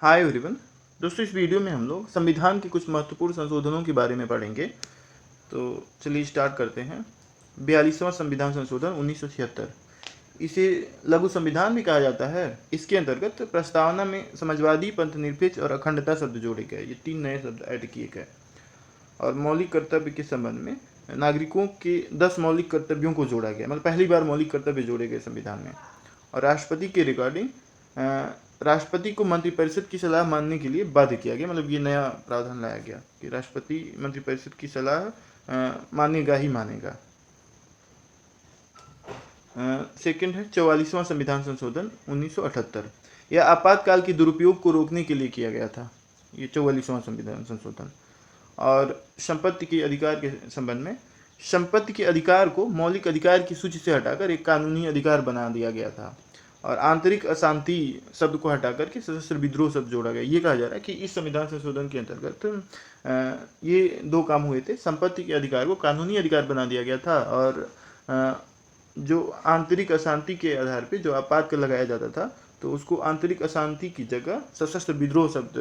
Hi everyone. दोस्तों, इस video में हम लोग संविधान के कुछ महत्वपूर्ण संशोधनों के बारे में पढ़ेंगे। तो चलिए स्टार्ट करते हैं। 42वां संविधान संशोधन 1976, इसे लघु संविधान भी कहा जाता है। इसके अंतर्गत प्रस्तावना में समाजवादी, पंथनिरपेक्ष और अखंडता शब्द जोड़े गए। ये 3 नए शब्द ऐड किए गए। और मौलिक कर्तव्य के संबंध में नागरिकों के 10 मौलिक कर्तव्यों को जोड़ा गया। मतलब पहली बार मौलिक कर्तव्य जोड़े गए संविधान में। और राष्ट्रपति के रिगार्डिंग राष्ट्रपति को मंत्रिपरिषद की सलाह मानने के लिए बाध्य किया गया। मतलब ये नया प्रावधान लाया गया कि राष्ट्रपति मंत्रिपरिषद की सलाह मानेगा ही मानेगा। सेकंड है 44वां संविधान संशोधन 1978। यह आपातकाल के दुरुपयोग को रोकने के लिए किया गया था। ये 44वां संविधान संशोधन। और संपत्ति के अधिकार के संबंध में संपत्ति के अधिकार को मौलिक अधिकार की सूची से हटाकर एक कानूनी अधिकार बना दिया गया था। और आंतरिक अशांति शब्द को हटाकर के सशस्त्र विद्रोह शब्द जोड़ा गया। ये कहा जा रहा है कि इस संविधान संशोधन के अंतर्गत ये 2 काम हुए थे। संपत्ति के अधिकार को कानूनी अधिकार बना दिया गया था और जो आंतरिक अशांति के आधार पे जो आपातकाल लगाया जाता था, तो उसको आंतरिक अशांति की जगह सशस्त्र विद्रोह शब्द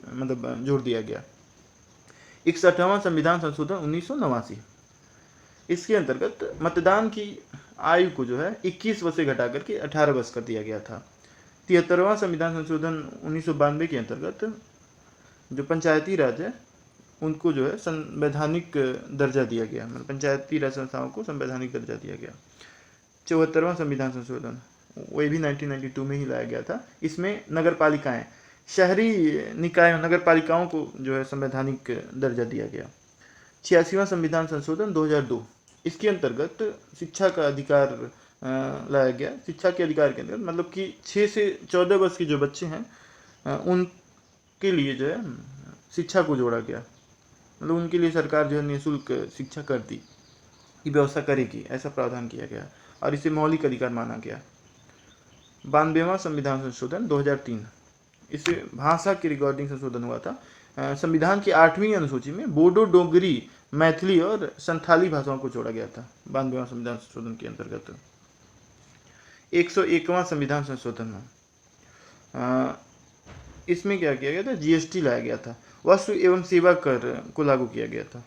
मतलब जोड़ दिया गया। 61वां संविधान संशोधन 1989। इसके अंतर्गत मतदान की आयु को जो है 21 वर्ष से घटा करके 18 वर्ष कर दिया गया था। 73वां संविधान संशोधन 1992 के अंतर्गत जो पंचायती राज है उनको जो है संवैधानिक दर्जा दिया गया। मतलब पंचायती राज संस्थाओं को संवैधानिक दर्जा दिया गया। 74वां संविधान संशोधन वही भी 1992 में ही लाया गया था। इसमें नगर पालिकाएं, शहरी निकायों, नगर पालिकाओं को जो है संवैधानिक दर्जा दिया गया। 86वां संविधान संशोधन 2002। इसके अंतर्गत शिक्षा का अधिकार लाया गया। शिक्षा के अधिकार के अंतर्गत मतलब कि 6 से 14 वर्ष के जो बच्चे हैं उनके लिए जो है शिक्षा को जोड़ा गया। मतलब उनके लिए सरकार जो है निःशुल्क शिक्षा करती की व्यवस्था करेगी, ऐसा प्रावधान किया गया और इसे मौलिक अधिकार माना गया। 92वां संविधान संशोधन 2003। इसे भाषा के रिकॉर्डिंग संशोधन हुआ था। संविधान की 8वीं अनुसूची में बोडो, डोगरी, मैथिली और संथाली भाषाओं को जोड़ा गया था 92वां संविधान संशोधन के अंतर्गत। 101वां संविधान संशोधन में इसमें क्या किया गया था? जीएसटी लाया गया था। वस्तु एवं सेवा कर को लागू किया गया था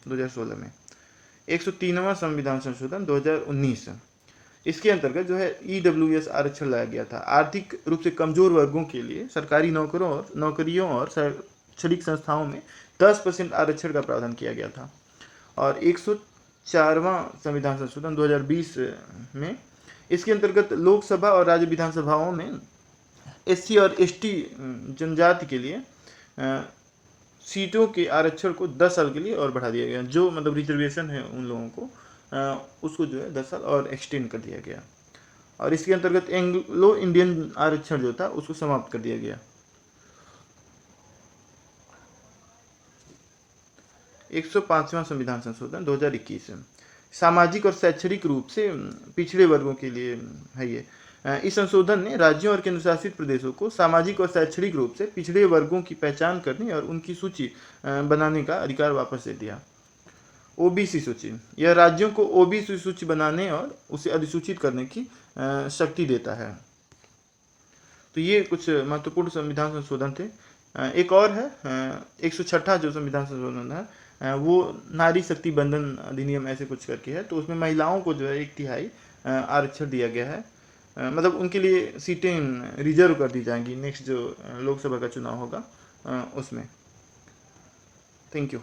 2016 में। 103वां संविधान संशोधन 2019। इसके अंतर्गत जो है EWS आरक्षण लाया गया था। आर्थिक रूप से कमजोर वर्गों के लिए सरकारी नौकरियों और शैक्षणिक संस्थाओं में 10% आरक्षण का प्रावधान किया गया था। और 104वां संविधान संशोधन 2020 में इसके अंतर्गत लोकसभा और राज्य विधानसभाओं में SC और ST जनजाति के लिए सीटों के आरक्षण को 10 साल के लिए और बढ़ा दिया गया। जो मतलब रिजर्वेशन है उन लोगों को उसको जो है 10 साल और एक्सटेंड कर दिया गया। और इसके अंतर्गत एंग्लो इंडियन आरक्षण जो था उसको समाप्त कर दिया गया। 105वां संविधान संशोधन 2021। सामाजिक और शैक्षणिक रूप से पिछड़े वर्गों के लिए है ये। इस संशोधन ने राज्यों और केंद्र शासित प्रदेशों को सामाजिक और शैक्षणिक रूप से पिछड़े वर्गों की पहचान करने और उनकी सूची बनाने का अधिकार वापस दे दिया। ओबीसी सूची, यह राज्यों को ओबीसी सूची बनाने और उसे अधिसूचित करने की शक्ति देता है। तो ये कुछ महत्वपूर्ण संविधान संशोधन थे। एक और है 106 जो संविधान संशोधन है वो नारी शक्ति बंधन अधिनियम ऐसे कुछ करके है। तो उसमें महिलाओं को जो है 1/3 आरक्षण दिया गया है। मतलब उनके लिए सीटें रिजर्व कर दी जाएंगी नेक्स्ट जो लोकसभा का चुनाव होगा उसमें। Thank you.